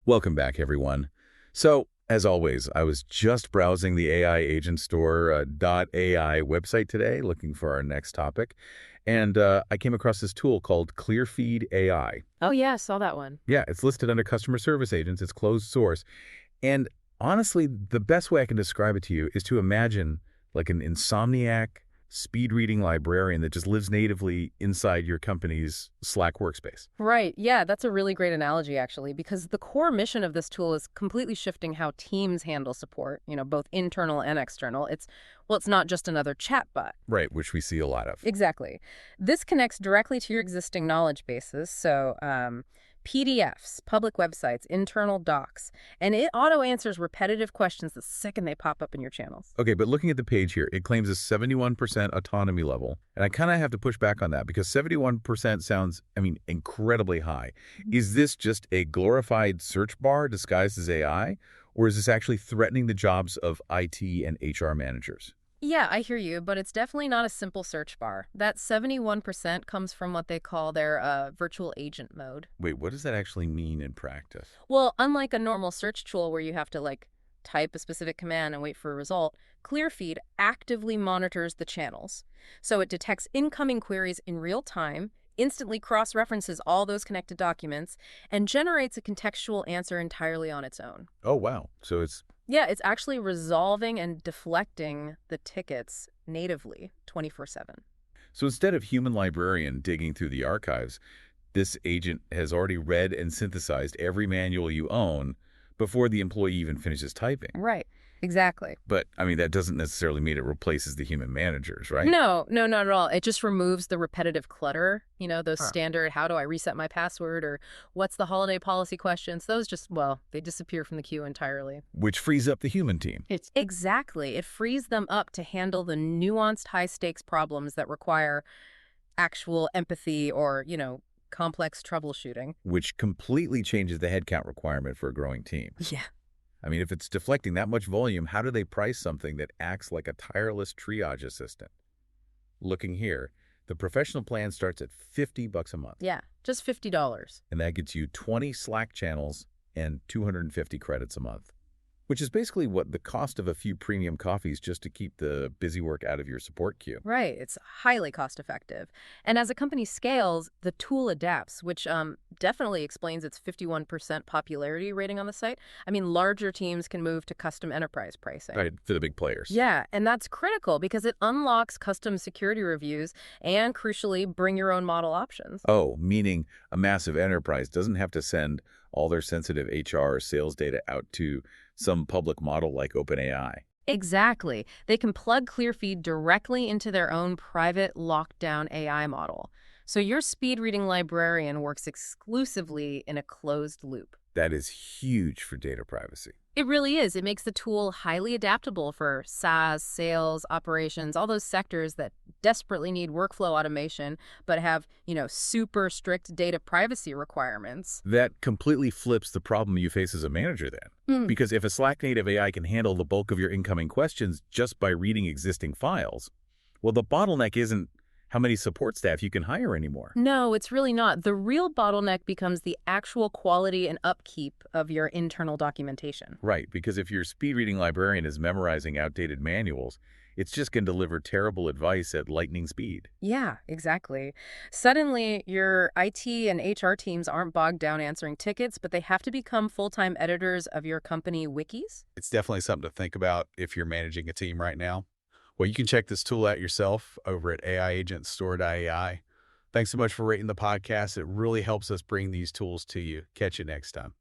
Welcome back, everyone. So, as always, I was just browsing the AI Agent Store .ai website today, looking for our next topic, and I came across this tool called ClearFeed AI. Oh, yeah, I saw that one. Yeah, it's listed under customer service agents. It's closed source. And honestly, the best way I can describe it to you is to imagine like an insomniac, speed-reading librarian that just lives natively inside your company's Slack workspace. Right. Yeah, that's a really great analogy, actually, because the core mission of this tool is completely shifting how teams handle support, both internal and external. It's not just another chatbot. Right, which we see a lot of. Exactly. This connects directly to your existing knowledge bases. So, PDFs, public websites, internal docs, and it auto-answers repetitive questions the second they pop up in your channels. Okay, but looking at the page here, it claims a 71% autonomy level. And I kind of have to push back on that because 71% sounds, incredibly high. Is this just a glorified search bar disguised as AI? Or is this actually threatening the jobs of IT and HR managers? Yeah, I hear you, but it's definitely not a simple search bar. That 71% comes from what they call their virtual agent mode. Wait, what does that actually mean in practice? Well, unlike a normal search tool where you have to, type a specific command and wait for a result, ClearFeed actively monitors the channels. So it detects incoming queries in real time, instantly cross-references all those connected documents, and generates a contextual answer entirely on its own. Oh, wow. So it's Yeah, it's actually resolving and deflecting the tickets natively 24/7. So instead of human librarian digging through the archives, this agent has already read and synthesized every manual you own before the employee even finishes typing. Right. Exactly. But, that doesn't necessarily mean it replaces the human managers, right? No, no, not at all. It just removes the repetitive clutter, those Huh. standard, how do I reset my password or what's the holiday policy questions? Those just, they disappear from the queue entirely. Which frees up the human team, Exactly. It frees them up to handle the nuanced high stakes problems that require actual empathy or, complex troubleshooting. which completely changes the headcount requirement for a growing team. Yeah. If it's deflecting that much volume, how do they price something that acts like a tireless triage assistant? Looking here, the professional plan starts at $50 a month. Yeah, just $50. And that gets you 20 Slack channels and 250 credits a month, which is basically what the cost of a few premium coffees just to keep the busy work out of your support queue. Right. It's highly cost effective. And as a company scales, the tool adapts, which definitely explains its 51% popularity rating on the site. Larger teams can move to custom enterprise pricing. Right, for the big players. Yeah, and that's critical because it unlocks custom security reviews and, crucially, bring your own model options. Oh, meaning a massive enterprise doesn't have to send all their sensitive HR or sales data out to some public model like OpenAI. Exactly. They can plug ClearFeed directly into their own private lockdown AI model. So your speed reading librarian works exclusively in a closed loop. That is huge for data privacy. It really is. It makes the tool highly adaptable for SaaS, sales, operations, all those sectors that desperately need workflow automation but have, super strict data privacy requirements. That completely flips the problem you face as a manager then. Because if a Slack native AI can handle the bulk of your incoming questions just by reading existing files, well, the bottleneck isn't how many support staff you can hire anymore. No, it's really not. The real bottleneck becomes the actual quality and upkeep of your internal documentation. Right, because if your speed reading librarian is memorizing outdated manuals, it's just going to deliver terrible advice at lightning speed. Yeah, exactly. Suddenly, your IT and HR teams aren't bogged down answering tickets, but they have to become full-time editors of your company wikis. It's definitely something to think about if you're managing a team right now. Well, you can check this tool out yourself over at AIAgentStore.ai. Thanks so much for rating the podcast. It really helps us bring these tools to you. Catch you next time.